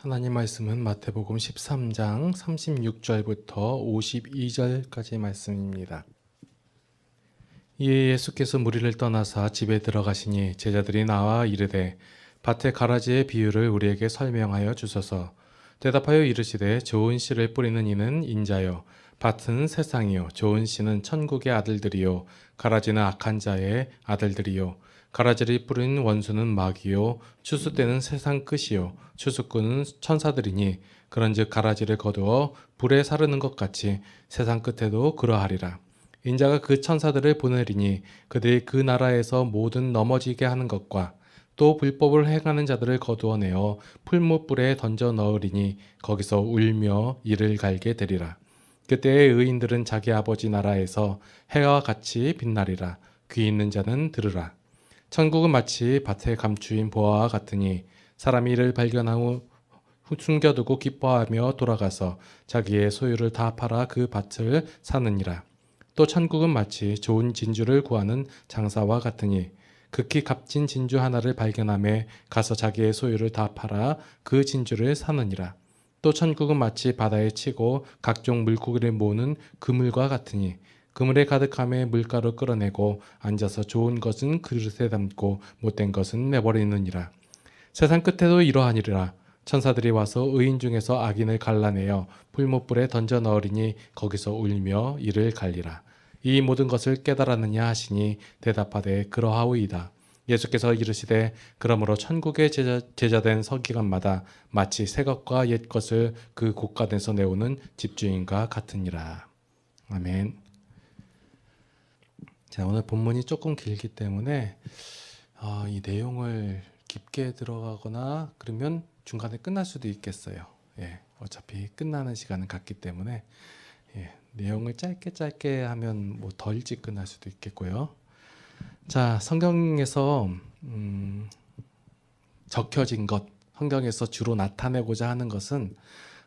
하나님 말씀은 마태복음 13장 36절부터 52절까지 말씀입니다. 이에 예수께서 무리를 떠나사 집에 들어가시니 제자들이 나와 이르되 밭의 가라지의 비유를 우리에게 설명하여 주소서. 대답하여 이르시되 좋은 씨를 뿌리는 이는 인자요 밭은 세상이요 좋은 씨는 천국의 아들들이요 가라지는 악한 자의 아들들이요 가라지를 뿌린 원수는 마귀요 추수 때는 세상 끝이요 추수꾼은 천사들이니 그런즉 가라지를 거두어 불에 사르는 것 같이 세상 끝에도 그러하리라. 인자가 그 천사들을 보내리니 그들이 그 나라에서 모든 넘어지게 하는 것과 또 불법을 행하는 자들을 거두어내어 풀무불에 던져 넣으리니 거기서 울며 이를 갈게 되리라. 그때의 의인들은 자기 아버지 나라에서 해와 같이 빛나리라. 귀 있는 자는 들으라. 천국은 마치 밭에 감추인 보화와 같으니 사람이 이를 발견한 후 숨겨두고 기뻐하며 돌아가서 자기의 소유를 다 팔아 그 밭을 사느니라. 또 천국은 마치 좋은 진주를 구하는 장사와 같으니 극히 값진 진주 하나를 발견하며 가서 자기의 소유를 다 팔아 그 진주를 사느니라. 또 천국은 마치 바다에 치고 각종 물고기를 모으는 그물과 같으니 그물에 가득함에 물가로 끌어내고 앉아서 좋은 것은 그릇에 담고 못된 것은 내버리느니라. 세상 끝에도 이러하니라. 천사들이 와서 의인 중에서 악인을 갈라내어 풀무불에 던져 넣으리니 거기서 울며 이를 갈리라. 이 모든 것을 깨달았느냐 하시니 대답하되 그러하오이다. 예수께서 이르시되 그러므로 천국의 제자된 서기관마다 마치 새 것과 옛 것을 그 곳간에서 내오는 집주인과 같으니라. 아멘. 자, 오늘 본문이 조금 길기 때문에 이 내용을 깊게 들어가거나 그러면 중간에 끝날 수도 있겠어요. 어차피 끝나는 시간은 같기 때문에 내용을 짧게 하면 뭐 더 일찍 끝날 수도 있겠고요. 자, 성경에서 적혀진 것, 성경에서 주로 나타내고자 하는 것은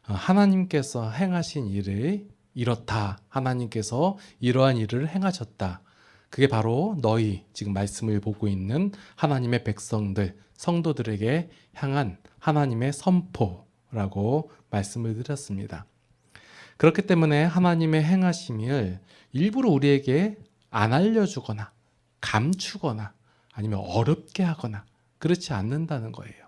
하나님께서 행하신 일이 이렇다. 하나님께서 이러한 일을 행하셨다. 그게 바로 너희 지금 말씀을 보고 있는 하나님의 백성들, 성도들에게 향한 하나님의 선포라고 말씀을 드렸습니다. 그렇기 때문에 하나님의 행하심을 일부러 우리에게 안 알려주거나 감추거나 아니면 어렵게 하거나 그렇지 않는다는 거예요.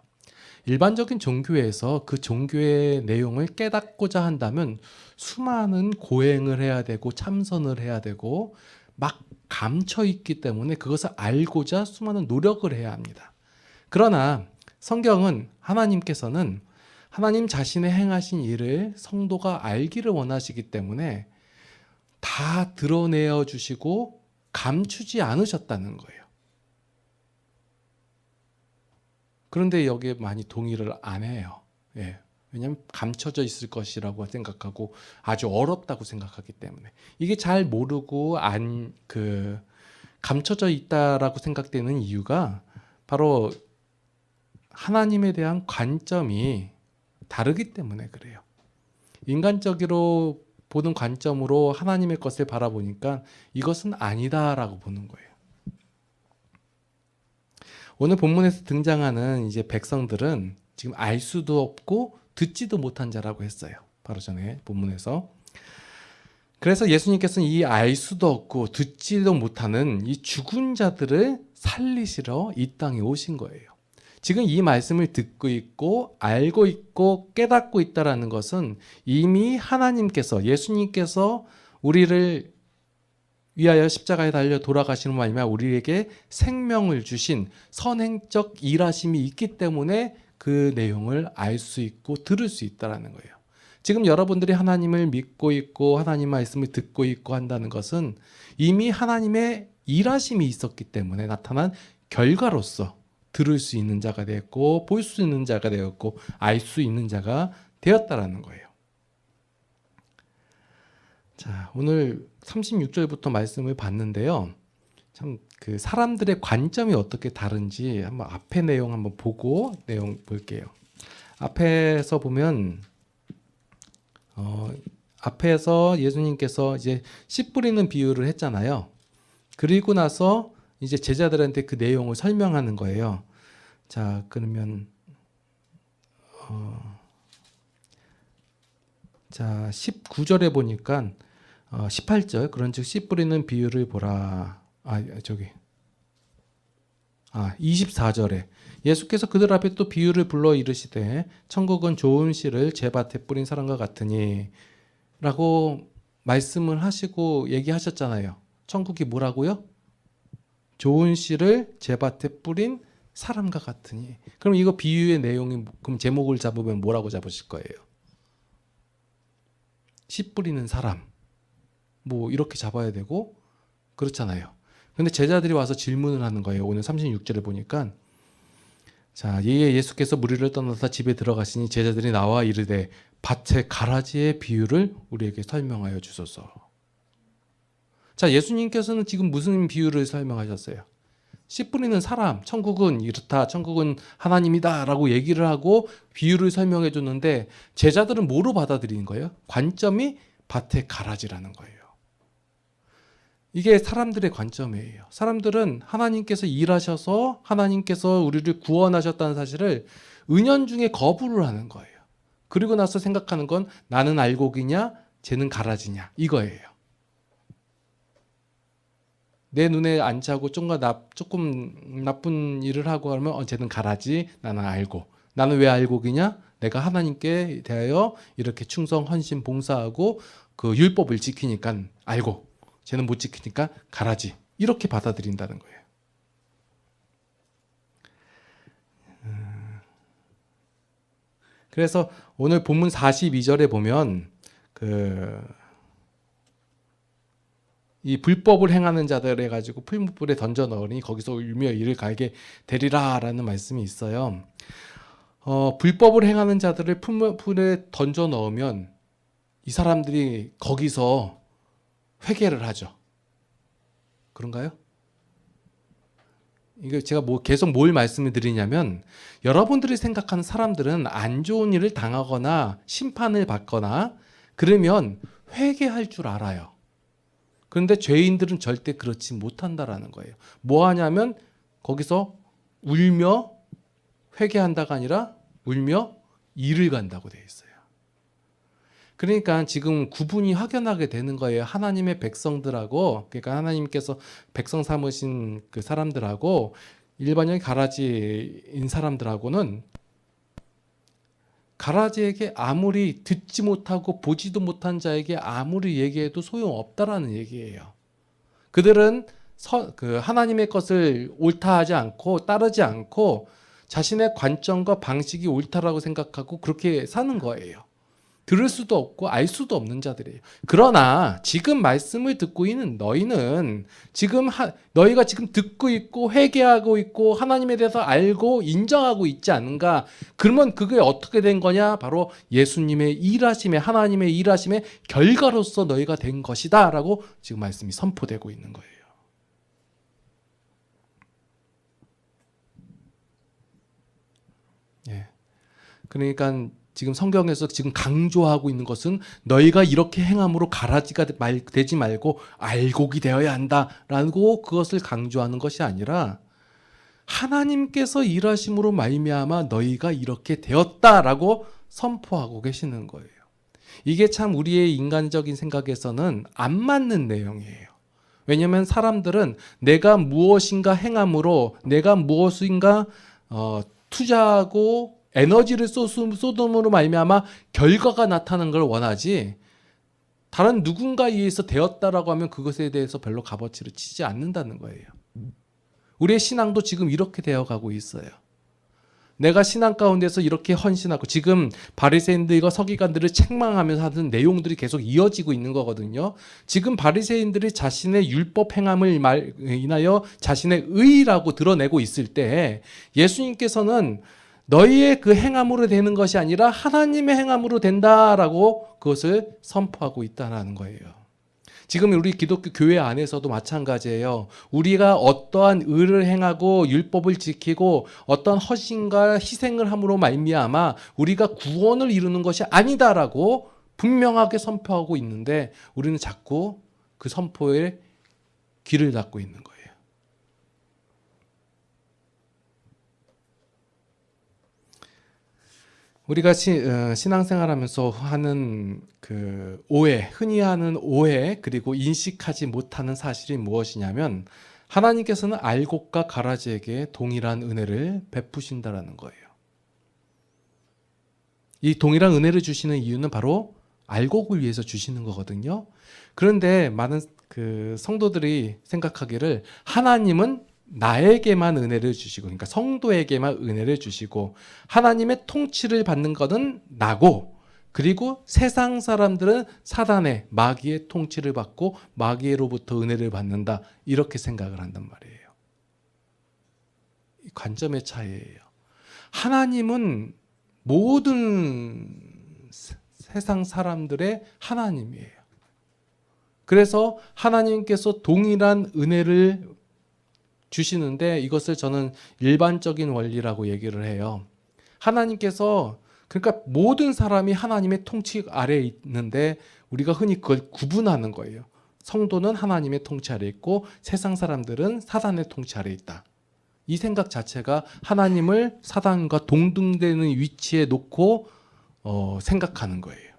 일반적인 종교에서 그 종교의 내용을 깨닫고자 한다면 수많은 고행을 해야 되고 참선을 해야 되고 막 감춰 있기 때문에 그것을 알고자 수많은 노력을 해야 합니다. 그러나 성경은 하나님께서는 하나님 자신의 행하신 일을 성도가 알기를 원하시기 때문에 다 드러내어 주시고 감추지 않으셨다는 거예요. 그런데 여기에 많이 동의를 안 해요. 왜냐하면 감춰져 있을 것이라고 생각하고 아주 어렵다고 생각하기 때문에 이게 잘 모르고 감춰져 있다라고 생각되는 이유가 바로 하나님에 대한 관점이 다르기 때문에 그래요. 인간적으로 보는 관점으로 하나님의 것을 바라보니까 이것은 아니다라고 보는 거예요. 오늘 본문에서 등장하는 이제 백성들은 지금 알 수도 없고 듣지도 못한 자라고 했어요. 바로 전에 본문에서. 그래서 예수님께서는 이 알 수도 없고 듣지도 못하는 이 죽은 자들을 살리시러 이 땅에 오신 거예요. 지금 이 말씀을 듣고 있고 알고 있고 깨닫고 있다는 것은 이미 하나님께서 예수님께서 우리를 위하여 십자가에 달려 돌아가시는 말미암아 우리에게 생명을 주신 선행적 일하심이 있기 때문에 그 내용을 알 수 있고 들을 수 있다는 거예요. 지금 여러분들이 하나님을 믿고 있고 하나님 말씀을 듣고 있고 한다는 것은 이미 하나님의 일하심이 있었기 때문에 나타난 결과로서 들을 수 있는 자가 되었고 볼 수 있는 자가 되었고 알 수 있는 자가 되었다라는 거예요. 자, 오늘 36절부터 말씀을 봤는데요. 참 그 사람들의 관점이 어떻게 다른지 한번 앞에 내용 한번 보고 내용 볼게요. 앞에서 보면 앞에서 예수님께서 이제 씨 뿌리는 비유를 했잖아요. 그리고 나서 이제 제자들한테 그 내용을 설명하는 거예요. 자, 그러면 자, 19절에 보니까 18절 그런즉 씨 뿌리는 비유를 보라. 24절에 예수께서 그들 앞에 또 비유를 불러 이르시되 천국은 좋은 씨를 제 밭에 뿌린 사람과 같으니 라고 말씀을 하시고 얘기하셨잖아요. 천국이 뭐라고요? 좋은 씨를 제 밭에 뿌린 사람과 같으니. 그럼 이거 비유의 내용이, 그럼 제목을 잡으면 뭐라고 잡으실 거예요? 씨 뿌리는 사람, 뭐 이렇게 잡아야 되고 그렇잖아요. 근데 제자들이 와서 질문을 하는 거예요. 오늘 36절에 보니까 자, 이에 예수께서 무리를 떠나서 집에 들어가시니 제자들이 나와 이르되 밭의 가라지의 비유를 우리에게 설명하여 주소서. 자, 예수님께서는 지금 무슨 비유를 설명하셨어요? 씨 뿌리는 사람, 천국은 이렇다, 천국은 하나님이다 라고 얘기를 하고 비유를 설명해 줬는데 제자들은 뭐로 받아들이는 거예요? 관점이 밭의 가라지라는 거예요. 이게 사람들의 관점이에요. 사람들은 하나님께서 일하셔서 하나님께서 우리를 구원하셨다는 사실을 은연중에 거부를 하는 거예요. 그리고 나서 생각하는 건 나는 알곡이냐 쟤는 가라지냐 이거예요. 내 눈에 안 차고 조금 나쁜 일을 하고 하면 쟤는 가라지, 나는 알곡. 나는 왜 알곡이냐? 내가 하나님께 대하여 이렇게 충성, 헌신, 봉사하고 그 율법을 지키니까 알곡. 쟤는 못 지키니까 가라지. 이렇게 받아들인다는 거예요. 그래서 오늘 본문 42절에 보면 이 불법을 행하는 자들 해가지고 풀무불에 던져 넣으니 거기서 울며 이를 갈게 되리라라는 말씀이 있어요. 불법을 행하는 자들을 풀무불에 던져 넣으면 이 사람들이 거기서 회개를 하죠. 그런가요? 이거 제가 계속 뭘 말씀을 드리냐면 여러분들이 생각하는 사람들은 안 좋은 일을 당하거나 심판을 받거나 그러면 회개할 줄 알아요. 그런데 죄인들은 절대 그렇지 못한다라는 거예요. 뭐 하냐면 거기서 울며 회개한다가 아니라 울며 일을 간다고 되어 있어요. 그러니까 지금 구분이 확연하게 되는 거예요. 하나님의 백성들하고, 그러니까 하나님께서 백성 삼으신 그 사람들하고 일반적인 가라지인 사람들하고는 가라지에게 아무리 듣지 못하고 보지도 못한 자에게 아무리 얘기해도 소용없다라는 얘기예요. 그들은 하나님의 것을 옳다 하지 않고 따르지 않고 자신의 관점과 방식이 옳다라고 생각하고 그렇게 사는 거예요. 들을 수도 없고 알 수도 없는 자들이에요. 그러나 지금 말씀을 듣고 있는 너희는 지금 너희가 지금 듣고 있고 회개하고 있고 하나님에 대해서 알고 인정하고 있지 않은가? 그러면 그게 어떻게 된 거냐? 바로 예수님의 일하심에 하나님의 일하심의 결과로서 너희가 된 것이다 라고 지금 말씀이 선포되고 있는 거예요. 예. 그러니까 지금 성경에서 지금 강조하고 있는 것은 너희가 이렇게 행함으로 가라지가 되지 말고 알곡이 되어야 한다라고 그것을 강조하는 것이 아니라 하나님께서 일하심으로 말미암아 너희가 이렇게 되었다라고 선포하고 계시는 거예요. 이게 참 우리의 인간적인 생각에서는 안 맞는 내용이에요. 왜냐하면 사람들은 내가 무엇인가 행함으로 내가 무엇인가 투자하고 에너지를 쏟음으로 말미암아 결과가 나타나는 걸 원하지 다른 누군가에 의해서 되었다라고 하면 그것에 대해서 별로 값어치를 치지 않는다는 거예요. 우리의 신앙도 지금 이렇게 되어가고 있어요. 내가 신앙 가운데서 이렇게 헌신하고 지금 바리새인들과 서기관들을 책망하면서 하는 내용들이 계속 이어지고 있는 거거든요. 지금 바리새인들이 자신의 율법 행함을 인하여 자신의 의라고 드러내고 있을 때 예수님께서는 너희의 그 행함으로 되는 것이 아니라 하나님의 행함으로 된다라고 그것을 선포하고 있다는 거예요. 지금 우리 기독교 교회 안에서도 마찬가지예요. 우리가 어떠한 의를 행하고 율법을 지키고 어떤 헌신과 희생을 함으로 말미암아 우리가 구원을 이루는 것이 아니다라고 분명하게 선포하고 있는데 우리는 자꾸 그 선포에 귀를 닫고 있는 거예요. 우리가 신앙생활하면서 하는 그 오해, 흔히 하는 오해, 그리고 인식하지 못하는 사실이 무엇이냐면 하나님께서는 알곡과 가라지에게 동일한 은혜를 베푸신다라는 거예요. 이 동일한 은혜를 주시는 이유는 바로 알곡을 위해서 주시는 거거든요. 그런데 많은 그 성도들이 생각하기를 하나님은 나에게만 은혜를 주시고, 그러니까 성도에게만 은혜를 주시고, 하나님의 통치를 받는 것은 나고, 그리고 세상 사람들은 사단의 마귀의 통치를 받고 마귀로부터 은혜를 받는다, 이렇게 생각을 한단 말이에요. 이 관점의 차이예요. 하나님은 모든 세상 사람들의 하나님이에요. 그래서 하나님께서 동일한 은혜를 주시는데 이것을 저는 일반적인 원리라고 얘기를 해요. 하나님께서, 그러니까 모든 사람이 하나님의 통치 아래에 있는데 우리가 흔히 그걸 구분하는 거예요. 성도는 하나님의 통치 아래에 있고 세상 사람들은 사단의 통치 아래에 있다. 이 생각 자체가 하나님을 사단과 동등되는 위치에 놓고 생각하는 거예요.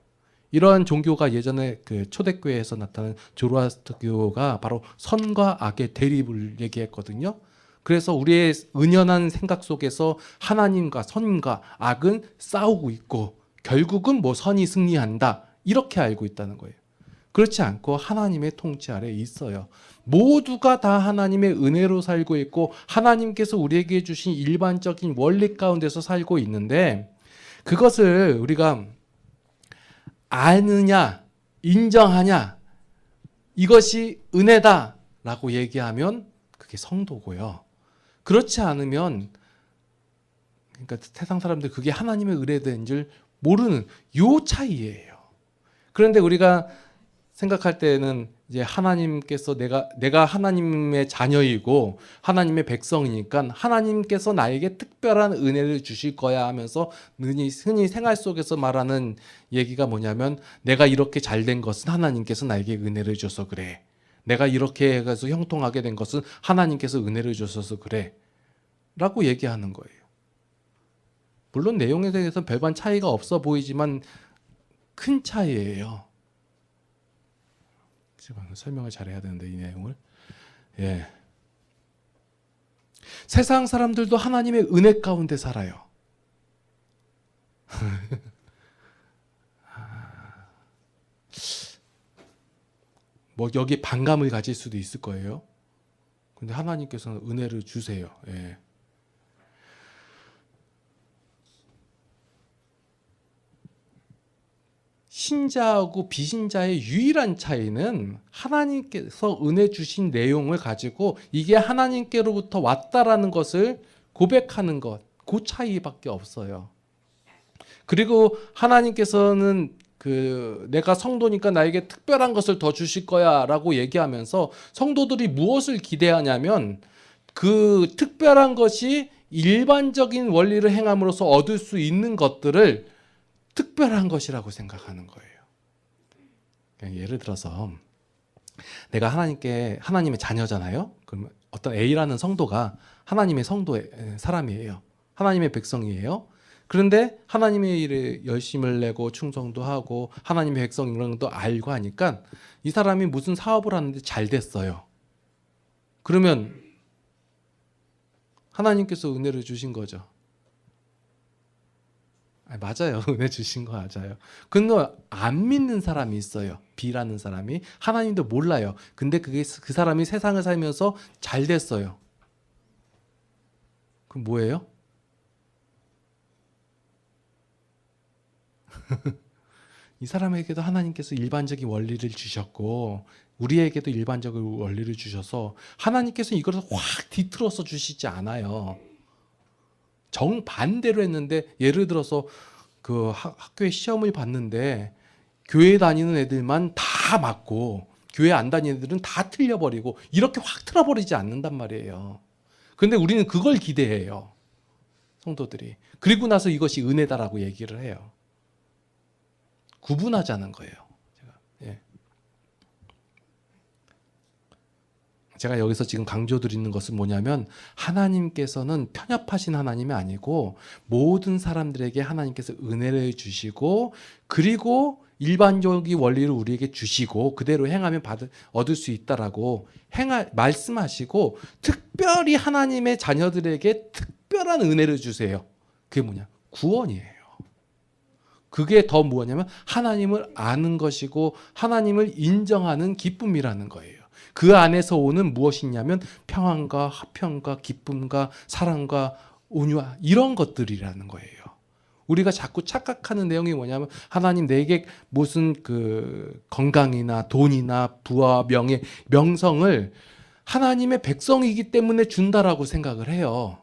이러한 종교가 예전에 그 초대교회에서 나타난 조로아스터교가 바로 선과 악의 대립을 얘기했거든요. 그래서 우리의 은연한 생각 속에서 하나님과 선과 악은 싸우고 있고 결국은 뭐 선이 승리한다, 이렇게 알고 있다는 거예요. 그렇지 않고 하나님의 통치 아래에 있어요. 모두가 다 하나님의 은혜로 살고 있고 하나님께서 우리에게 주신 일반적인 원리 가운데서 살고 있는데, 그것을 우리가 아느냐, 인정하냐, 이것이 은혜다라고 얘기하면 그게 성도고요. 그렇지 않으면, 그러니까 세상 사람들 그게 하나님의 은혜된 줄 모르는 요 차이예요. 그런데 우리가 생각할 때는 이제 하나님께서 내가 하나님의 자녀이고 하나님의 백성이니까 하나님께서 나에게 특별한 은혜를 주실 거야 하면서 흔히 생활 속에서 말하는 얘기가 뭐냐면, 내가 이렇게 잘된 것은 하나님께서 나에게 은혜를 줘서 그래. 내가 이렇게 해서 형통하게 된 것은 하나님께서 은혜를 주셔서 그래. 라고 얘기하는 거예요. 물론 내용에 대해서 별반 차이가 없어 보이지만 큰 차이예요. 설명을 잘해야 되는데 이 내용을. 예. 세상 사람들도 하나님의 은혜 가운데 살아요. 뭐 여기 반감을 가질 수도 있을 거예요. 근데 하나님께서는 은혜를 주세요. 예. 신자하고 비신자의 유일한 차이는 하나님께서 은혜 주신 내용을 가지고 이게 하나님께로부터 왔다라는 것을 고백하는 것, 그 차이밖에 없어요. 그리고 하나님께서는 내가 성도니까 나에게 특별한 것을 더 주실 거야 라고 얘기하면서 성도들이 무엇을 기대하냐면 그 특별한 것이 일반적인 원리를 행함으로써 얻을 수 있는 것들을 특별한 것이라고 생각하는 거예요. 예를 들어서 내가 하나님의 자녀잖아요. 그럼 어떤 A라는 성도가 하나님의 성도의 사람이에요. 하나님의 백성이에요. 그런데 하나님의 일에 열심을 내고 충성도 하고 하나님의 백성 이런 것도 알고 하니까 이 사람이 무슨 사업을 하는데 잘 됐어요. 그러면 하나님께서 은혜를 주신 거죠. 맞아요. 은혜 주신 거 맞아요. 근데 안 믿는 사람이 있어요. B라는 사람이. 하나님도 몰라요. 근데 그 사람이 세상을 살면서 잘 됐어요. 그럼 뭐예요? 이 사람에게도 하나님께서 일반적인 원리를 주셨고 우리에게도 일반적인 원리를 주셔서 하나님께서 이것을 확 뒤틀어서 주시지 않아요. 정반대로 했는데, 예를 들어서 그 학교에 시험을 봤는데 교회 다니는 애들만 다 맞고 교회 안 다니는 애들은 다 틀려버리고 이렇게 확 틀어버리지 않는단 말이에요. 그런데 우리는 그걸 기대해요. 성도들이. 그리고 나서 이것이 은혜다라고 얘기를 해요. 구분하자는 거예요. 제가 여기서 지금 강조드리는 것은 뭐냐면 하나님께서는 편협하신 하나님이 아니고 모든 사람들에게 하나님께서 은혜를 주시고 그리고 일반적인 원리를 우리에게 주시고 그대로 행하면 얻을 수 있다라고 말씀하시고 특별히 하나님의 자녀들에게 특별한 은혜를 주세요. 그게 뭐냐? 구원이에요. 그게 더 뭐냐면 하나님을 아는 것이고 하나님을 인정하는 기쁨이라는 거예요. 그 안에서 오는 무엇이냐면 평안과 화평과 기쁨과 사랑과 온유와 이런 것들이라는 거예요. 우리가 자꾸 착각하는 내용이 뭐냐면 하나님 내게 무슨 그 건강이나 돈이나 부와 명예, 명성을 하나님의 백성이기 때문에 준다라고 생각을 해요.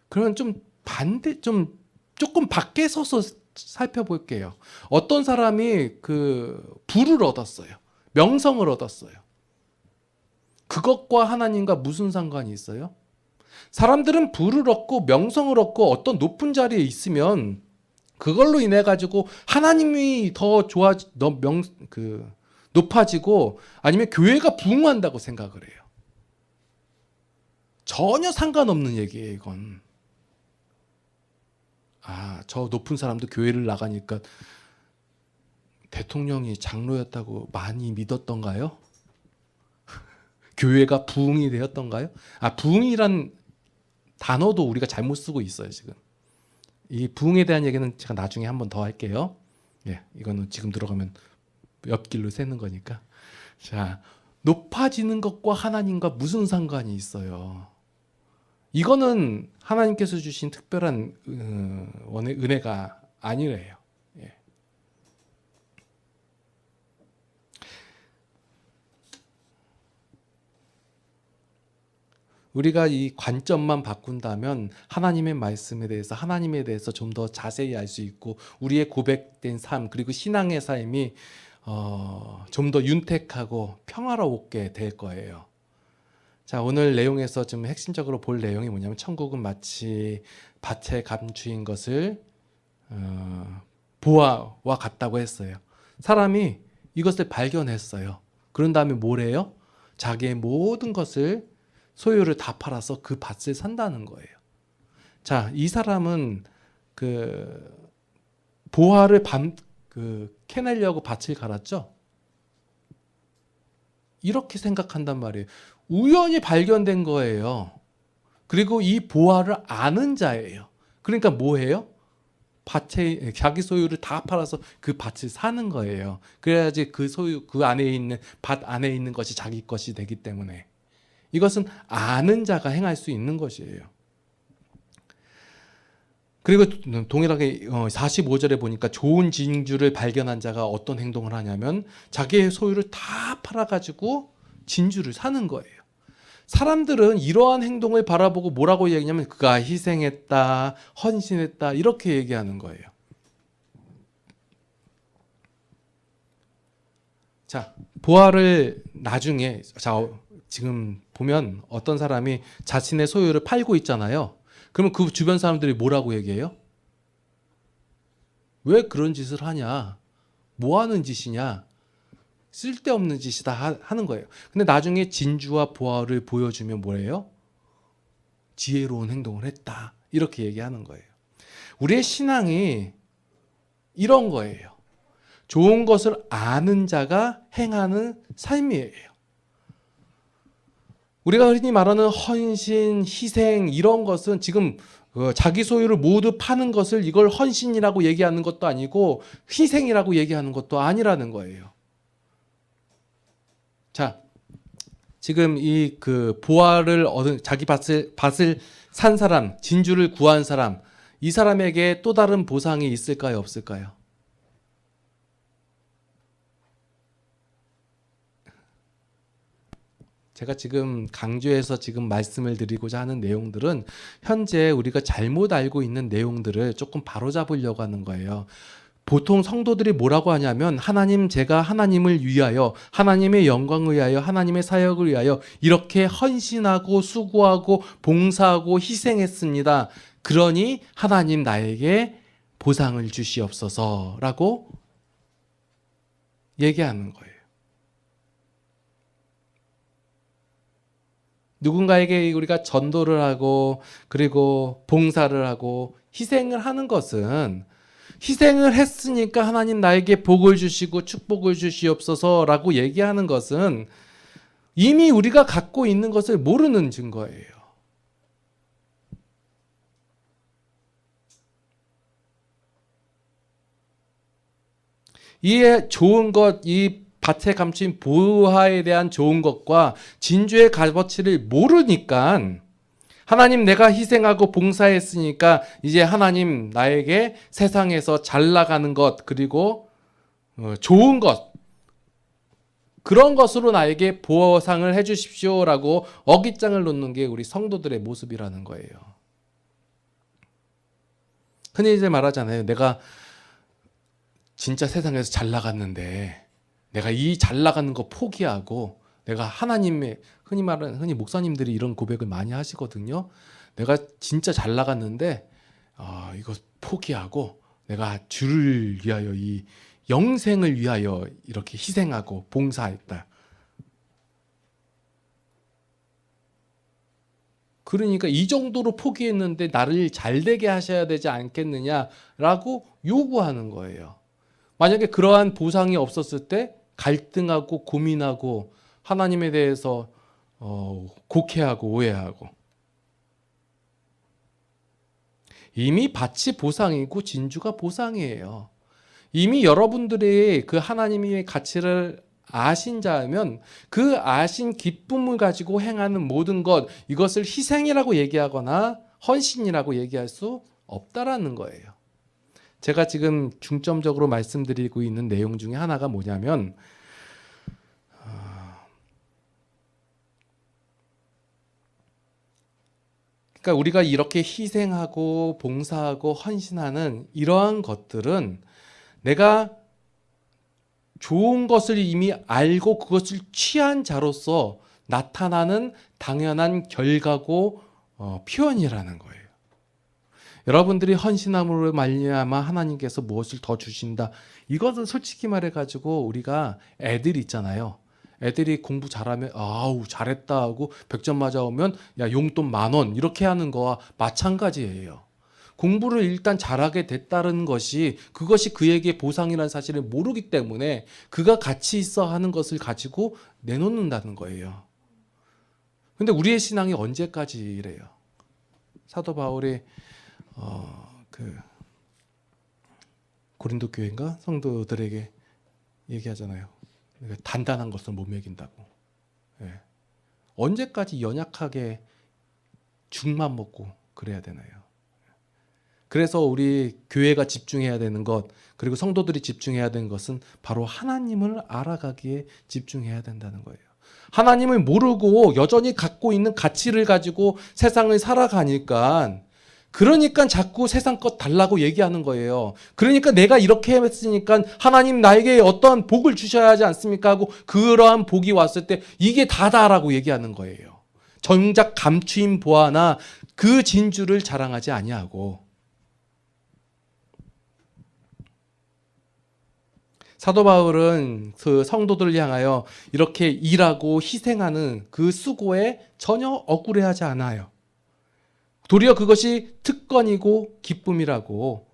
그러면 좀 조금 밖에 서서 살펴볼게요. 어떤 사람이 그 부를 얻었어요. 명성을 얻었어요. 그것과 하나님과 무슨 상관이 있어요? 사람들은 부를 얻고 명성을 얻고 어떤 높은 자리에 있으면 그걸로 인해 가지고 하나님이 더 높아지고 아니면 교회가 부흥한다고 생각을 해요. 전혀 상관없는 얘기예요, 이건. 저 높은 사람도 교회를 나가니까 대통령이 장로였다고 많이 믿었던가요? 교회가 부흥이 되었던가요? 부흥이란 단어도 우리가 잘못 쓰고 있어요, 지금. 이 부흥에 대한 얘기는 제가 나중에 한 번 더 할게요. 예, 이거는 지금 들어가면 옆길로 새는 거니까. 자, 높아지는 것과 하나님과 무슨 상관이 있어요? 이거는 하나님께서 주신 특별한 은혜가 아니래요. 예. 우리가 이 관점만 바꾼다면 하나님의 말씀에 대해서 하나님에 대해서 좀 더 자세히 알 수 있고 우리의 고백된 삶 그리고 신앙의 삶이 좀 더 윤택하고 평화롭게 될 거예요. 자, 오늘 내용에서 좀 핵심적으로 볼 내용이 뭐냐면 천국은 마치 밭에 감추인 것을 보아와 같다고 했어요. 사람이 이것을 발견했어요. 그런 다음에 뭐래요? 자기의 모든 것을 소유를 다 팔아서 그 밭을 산다는 거예요. 자, 이 사람은 그 보화를 캐내려고 밭을 갈았죠. 이렇게 생각한단 말이에요. 우연히 발견된 거예요. 그리고 이 보화를 아는 자예요. 그러니까 뭐예요? 밭에 자기 소유를 다 팔아서 그 밭을 사는 거예요. 그래야지 그 소유, 그 안에 있는 밭 안에 있는 것이 자기 것이 되기 때문에 이것은 아는 자가 행할 수 있는 것이에요. 그리고 동일하게 45절에 보니까 좋은 진주를 발견한 자가 어떤 행동을 하냐면 자기의 소유를 다 팔아가지고 진주를 사는 거예요. 사람들은 이러한 행동을 바라보고 뭐라고 얘기하냐면 그가 희생했다, 헌신했다 이렇게 얘기하는 거예요. 자, 보화를 나중에 지금 보면 어떤 사람이 자신의 소유를 팔고 있잖아요. 그러면 그 주변 사람들이 뭐라고 얘기해요? 왜 그런 짓을 하냐? 뭐 하는 짓이냐? 쓸데없는 짓이다 하는 거예요. 근데 나중에 진주와 보화를 보여주면 뭐예요? 지혜로운 행동을 했다. 이렇게 얘기하는 거예요. 우리의 신앙이 이런 거예요. 좋은 것을 아는 자가 행하는 삶이에요. 우리가 흔히 말하는 헌신, 희생 이런 것은 지금 자기 소유를 모두 파는 것을 이걸 헌신이라고 얘기하는 것도 아니고 희생이라고 얘기하는 것도 아니라는 거예요. 자, 지금 이 그 보화를 얻은 자기 밭을 산 사람, 진주를 구한 사람, 이 사람에게 또 다른 보상이 있을까요, 없을까요? 제가 지금 강조해서 지금 말씀을 드리고자 하는 내용들은 현재 우리가 잘못 알고 있는 내용들을 조금 바로잡으려고 하는 거예요. 보통 성도들이 뭐라고 하냐면 제가 하나님을 위하여 하나님의 영광을 위하여 하나님의 사역을 위하여 이렇게 헌신하고 수고하고 봉사하고 희생했습니다. 그러니 하나님 나에게 보상을 주시옵소서라고 얘기하는 거예요. 누군가에게 우리가 전도를 하고 그리고 봉사를 하고 희생을 하는 것은 희생을 했으니까 하나님 나에게 복을 주시고 축복을 주시옵소서라고 얘기하는 것은 이미 우리가 갖고 있는 것을 모르는 증거예요. 이에 좋은 것, 이 밭에 감춘 보화에 대한 좋은 것과 진주의 값어치를 모르니까 하나님 내가 희생하고 봉사했으니까 이제 하나님 나에게 세상에서 잘 나가는 것 그리고 좋은 것 그런 것으로 나에게 보상을 해주십시오라고 어깃장을 놓는 게 우리 성도들의 모습이라는 거예요. 흔히 이제 말하잖아요. 내가 진짜 세상에서 잘 나갔는데 내가 이 잘 나가는 거 포기하고 내가 하나님의 흔히 목사님들이 이런 고백을 많이 하시거든요. 내가 진짜 잘 나갔는데 이거 포기하고 내가 주를 위하여 이 영생을 위하여 이렇게 희생하고 봉사했다. 그러니까 이 정도로 포기했는데 나를 잘되게 하셔야 되지 않겠느냐라고 요구하는 거예요. 만약에 그러한 보상이 없었을 때 갈등하고 고민하고 하나님에 대해서 곡해하고 오해하고 이미 밭이 보상이고 진주가 보상이에요. 이미 여러분들이 그 하나님의 가치를 아신 자면 그 아신 기쁨을 가지고 행하는 모든 것 이것을 희생이라고 얘기하거나 헌신이라고 얘기할 수 없다라는 거예요. 제가 지금 중점적으로 말씀드리고 있는 내용 중에 하나가 뭐냐면 그러니까 우리가 이렇게 희생하고 봉사하고 헌신하는 이러한 것들은 내가 좋은 것을 이미 알고 그것을 취한 자로서 나타나는 당연한 결과고 표현이라는 거예요. 여러분들이 헌신함으로 말미암아 하나님께서 무엇을 더 주신다. 이것은 솔직히 말해가지고 우리가 애들 있잖아요. 애들이 공부 잘하면 아우 잘했다 하고 100점 맞아오면 야 용돈 10,000원 이렇게 하는 거와 마찬가지예요. 공부를 일단 잘하게 됐다는 것이 그것이 그에게 보상이라는 사실을 모르기 때문에 그가 가치 있어 하는 것을 가지고 내놓는다는 거예요. 근데 우리의 신앙이 언제까지 이래요? 사도 바울이 고린도 교회인가 성도들에게 얘기하잖아요. 단단한 것을 못 먹인다고. 예. 언제까지 연약하게 죽만 먹고 그래야 되나요? 그래서 우리 교회가 집중해야 되는 것 그리고 성도들이 집중해야 되는 것은 바로 하나님을 알아가기에 집중해야 된다는 거예요. 하나님을 모르고 여전히 갖고 있는 가치를 가지고 세상을 살아가니까 그러니까 자꾸 세상 것 달라고 얘기하는 거예요. 그러니까 내가 이렇게 했으니까 하나님 나에게 어떠한 복을 주셔야 하지 않습니까? 하고 그러한 복이 왔을 때 이게 다다라고 얘기하는 거예요. 정작 감추인 보화나 그 진주를 자랑하지 아니하고 사도 바울은 그 성도들을 향하여 이렇게 일하고 희생하는 그 수고에 전혀 억울해하지 않아요. 도리어 그것이 특권이고 기쁨이라고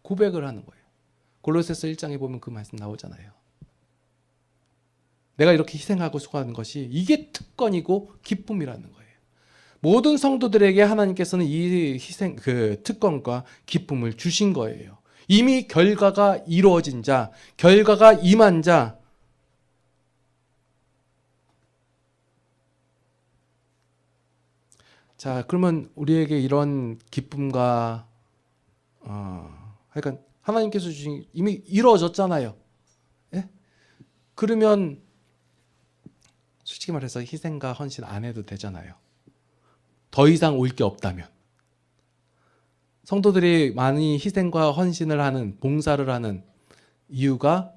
고백을 하는 거예요. 골로새서 1장에 보면 그 말씀 나오잖아요. 내가 이렇게 희생하고 수고하는 것이 이게 특권이고 기쁨이라는 거예요. 모든 성도들에게 하나님께서는 이 희생, 그 특권과 기쁨을 주신 거예요. 이미 결과가 이루어진 자, 결과가 임한 자, 자, 그러면 우리에게 이런 기쁨과 그러니까 하나님께서 주신 이미 이루어졌잖아요. 예? 그러면 솔직히 말해서 희생과 헌신 안 해도 되잖아요. 더 이상 올 게 없다면. 성도들이 많이 희생과 헌신을 하는 봉사를 하는 이유가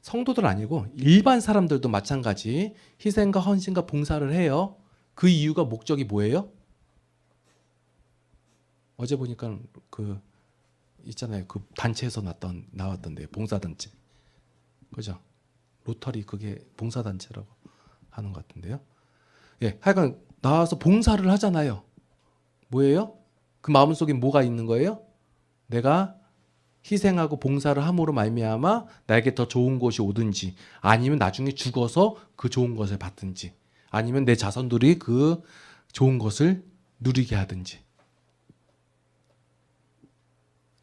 성도들 아니고 일반 사람들도 마찬가지 희생과 헌신과 봉사를 해요. 그 이유가 목적이 뭐예요? 어제 보니까 그 있잖아요. 그 단체에서 나왔던데 봉사단체. 그죠? 로터리 그게 봉사단체라고 하는 것 같은데요. 예, 하여간 나와서 봉사를 하잖아요. 뭐예요? 그 마음속에 뭐가 있는 거예요? 내가 희생하고 봉사를 함으로 말미암아 나에게 더 좋은 것이 오든지, 아니면 나중에 죽어서 그 좋은 것을 받든지, 아니면 내 자손들이 그 좋은 것을 누리게 하든지.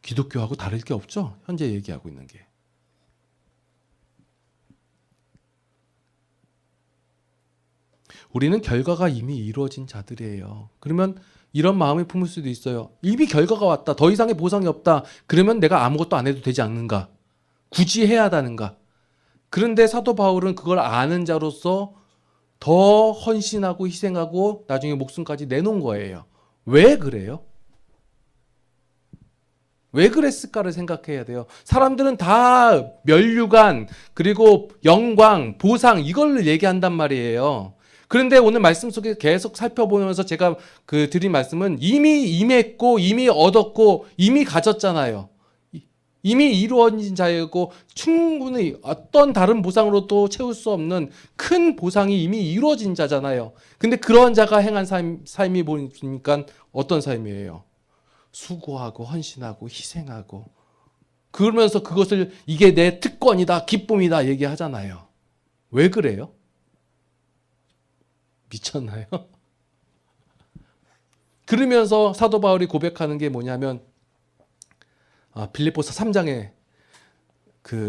기독교하고 다를 게 없죠? 현재 얘기하고 있는 게. 우리는 결과가 이미 이루어진 자들이에요. 그러면 이런 마음을 품을 수도 있어요. 이미 결과가 왔다. 더 이상의 보상이 없다. 그러면 내가 아무것도 안 해도 되지 않는가? 굳이 해야 하다는가? 그런데 사도 바울은 그걸 아는 자로서 더 헌신하고 희생하고 나중에 목숨까지 내놓은 거예요. 왜 그래요? 왜 그랬을까를 생각해야 돼요. 사람들은 다 면류관, 그리고 영광, 보상, 이걸 얘기한단 말이에요. 그런데 오늘 말씀 속에 계속 살펴보면서 제가 드린 말씀은 이미 임했고, 이미 얻었고, 이미 가졌잖아요. 이미 이루어진 자이고, 충분히 어떤 다른 보상으로도 채울 수 없는 큰 보상이 이미 이루어진 자잖아요. 근데 그런 자가 행한 삶이 보니까 어떤 삶이에요? 수고하고 헌신하고 희생하고, 그러면서 그것을 이게 내 특권이다, 기쁨이다 얘기하잖아요. 왜 그래요? 미쳤나요? 그러면서 사도 바울이 고백하는 게 뭐냐면, 빌립보서 3장에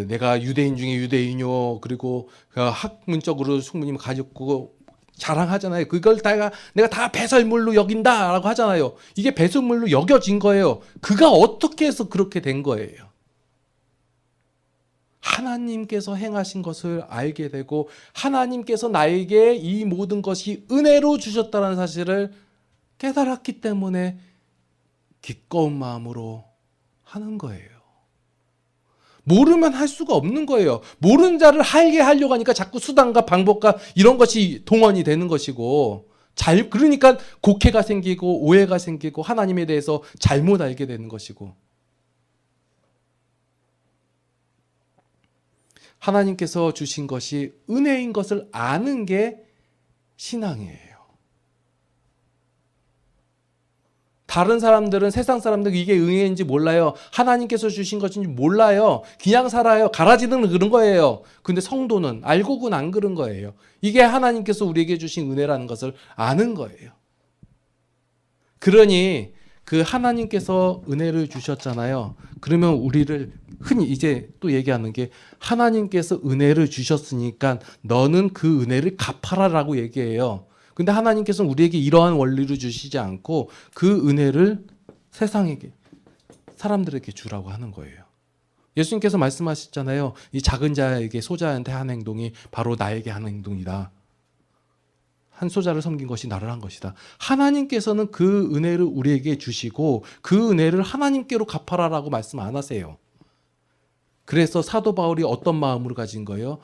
내가 유대인 중에 유대인이요, 그리고 학문적으로 충분히 가졌고 자랑하잖아요. 그걸 내가 다 배설물로 여긴다라고 하잖아요. 이게 배설물로 여겨진 거예요. 그가 어떻게 해서 그렇게 된 거예요? 하나님께서 행하신 것을 알게 되고, 하나님께서 나에게 이 모든 것이 은혜로 주셨다는 사실을 깨달았기 때문에 기꺼운 마음으로 하는 거예요. 모르면 할 수가 없는 거예요. 모르는 자를 하게 하려고 하니까 자꾸 수단과 방법과 이런 것이 동원이 되는 것이고, 그러니까 곡해가 생기고 오해가 생기고 하나님에 대해서 잘못 알게 되는 것이고, 하나님께서 주신 것이 은혜인 것을 아는 게 신앙이에요. 다른 사람들은, 세상 사람들은 이게 은혜인지 몰라요. 하나님께서 주신 것인지 몰라요. 그냥 살아요. 가라지는 그런 거예요. 근데 성도는 알고는 안 그런 거예요. 이게 하나님께서 우리에게 주신 은혜라는 것을 아는 거예요. 그러니 그 하나님께서 은혜를 주셨잖아요. 그러면 우리를 흔히 이제 또 얘기하는 게, 하나님께서 은혜를 주셨으니까 너는 그 은혜를 갚아라라고 얘기해요. 근데 하나님께서는 우리에게 이러한 원리를 주시지 않고 그 은혜를 세상에게, 사람들에게 주라고 하는 거예요. 예수님께서 말씀하셨잖아요. 이 작은 자에게, 소자한테 한 행동이 바로 나에게 하는 행동이다. 한 소자를 섬긴 것이 나를 한 것이다. 하나님께서는 그 은혜를 우리에게 주시고 그 은혜를 하나님께로 갚아라라고 말씀 안 하세요. 그래서 사도 바울이 어떤 마음으로 가진 거예요?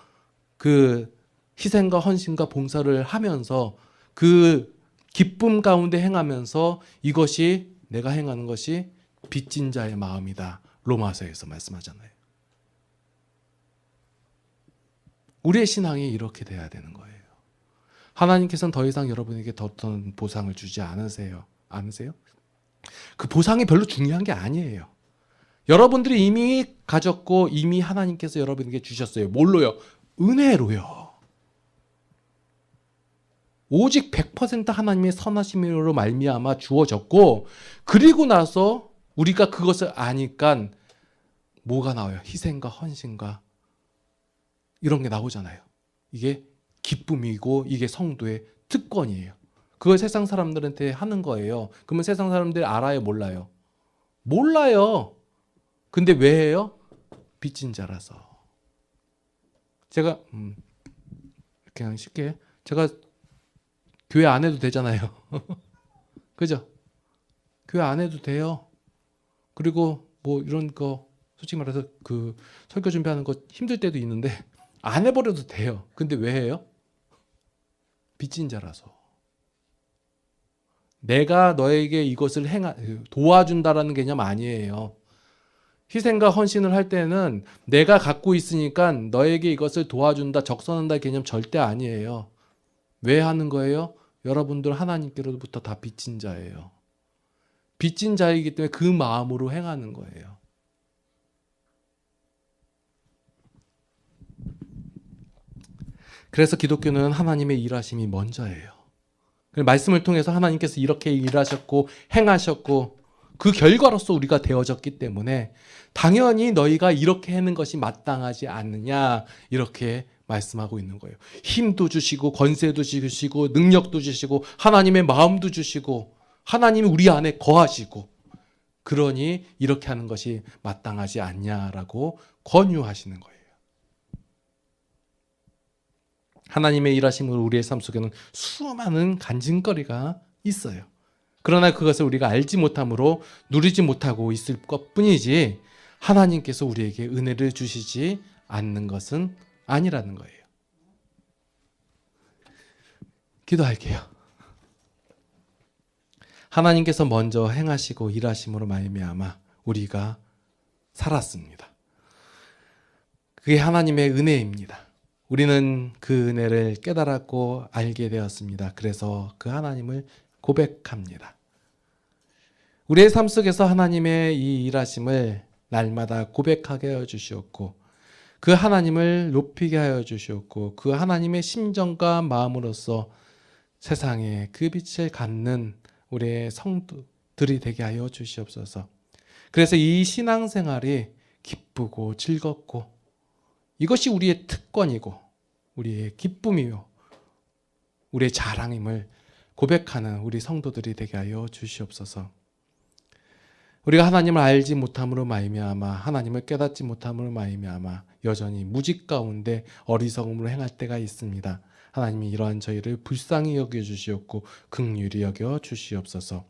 그 희생과 헌신과 봉사를 하면서 그 기쁨 가운데 행하면서 이것이, 내가 행하는 것이 빚진 자의 마음이다. 로마서에서 말씀하잖아요. 우리의 신앙이 이렇게 돼야 되는 거예요. 하나님께서는 더 이상 여러분에게 어떤 보상을 주지 않으세요. 그 보상이 별로 중요한 게 아니에요. 여러분들이 이미 가졌고 이미 하나님께서 여러분에게 주셨어요. 뭘로요? 은혜로요. 오직 100% 하나님의 선하심으로 말미암아 주어졌고, 그리고 나서 우리가 그것을 아니까 뭐가 나와요? 희생과 헌신과 이런 게 나오잖아요. 이게 기쁨이고 이게 성도의 특권이에요. 그걸 세상 사람들한테 하는 거예요. 그러면 세상 사람들이 알아요? 몰라요? 몰라요. 근데 왜 해요? 빚진 자라서. 제가 그냥 쉽게, 제가 교회 안 해도 되잖아요. 그죠? 교회 안 해도 돼요. 그리고 뭐 이런 거 솔직히 말해서 그 설교 준비하는 거 힘들 때도 있는데 안 해버려도 돼요. 근데 왜 해요? 빚진 자라서. 내가 너에게 이것을 도와준다라는 개념 아니에요. 희생과 헌신을 할 때는 내가 갖고 있으니까 너에게 이것을 도와준다, 적선한다 개념 절대 아니에요. 왜 하는 거예요? 여러분들 하나님께로부터 다 빚진 자예요. 빚진 자이기 때문에 그 마음으로 행하는 거예요. 그래서 기독교는 하나님의 일하심이 먼저예요. 말씀을 통해서 하나님께서 이렇게 일하셨고 행하셨고 그 결과로서 우리가 되어졌기 때문에 당연히 너희가 이렇게 하는 것이 마땅하지 않느냐 이렇게 말씀하고 있는 거예요. 힘도 주시고 권세도 주시고 능력도 주시고 하나님의 마음도 주시고 하나님이 우리 안에 거하시고 그러니 이렇게 하는 것이 마땅하지 않냐라고 권유하시는 거예요. 하나님의 일하심으로 우리의 삶 속에는 수많은 간증거리가 있어요. 그러나 그것을 우리가 알지 못함으로 누리지 못하고 있을 것뿐이지 하나님께서 우리에게 은혜를 주시지 않는 것은 아니라는 거예요. 기도할게요. 하나님께서 먼저 행하시고 일하심으로 말미암아 우리가 살았습니다. 그게 하나님의 은혜입니다. 우리는 그 은혜를 깨달았고 알게 되었습니다. 그래서 그 하나님을 고백합니다. 우리의 삶 속에서 하나님의 이 일하심을 날마다 고백하게 하여 주시었고 그 하나님을 높이게 하여 주시었고 그 하나님의 심정과 마음으로서 세상에 그 빛을 갖는 우리의 성도들이 되게 하여 주시옵소서. 그래서 이 신앙생활이 기쁘고 즐겁고 이것이 우리의 특권이고 우리의 기쁨이요 우리의 자랑임을 고백하는 우리 성도들이 되게 하여 주시옵소서. 우리가 하나님을 알지 못함으로 말미암아 하나님을 깨닫지 못함으로 말미암아 여전히 무직 가운데 어리석음으로 행할 때가 있습니다. 하나님이 이러한 저희를 불쌍히 여겨 주시옵고 긍휼히 여겨 주시옵소서.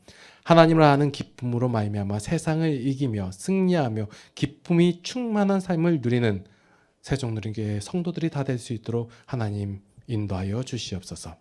하나님을 아는 기쁨으로 말미암아 세상을 이기며 승리하며 기쁨이 충만한 삶을 누리는 세종누리교회 성도들이 다 될 수 있도록 하나님 인도하여 주시옵소서.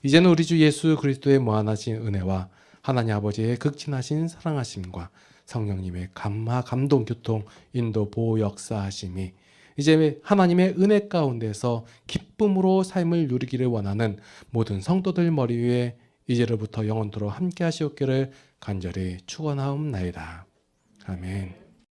이제는 우리 주 예수 그리스도의 무한하신 은혜와 하나님 아버지의 극진하신 사랑하심과 성령님의 감화 감동 교통 인도 보호 역사하심이 이제 하나님의 은혜 가운데서 기쁨으로 삶을 누리기를 원하는 모든 성도들 머리 위에 이제로부터 영원토록 함께 하시옵기를 간절히 축원하옵나이다. 아멘.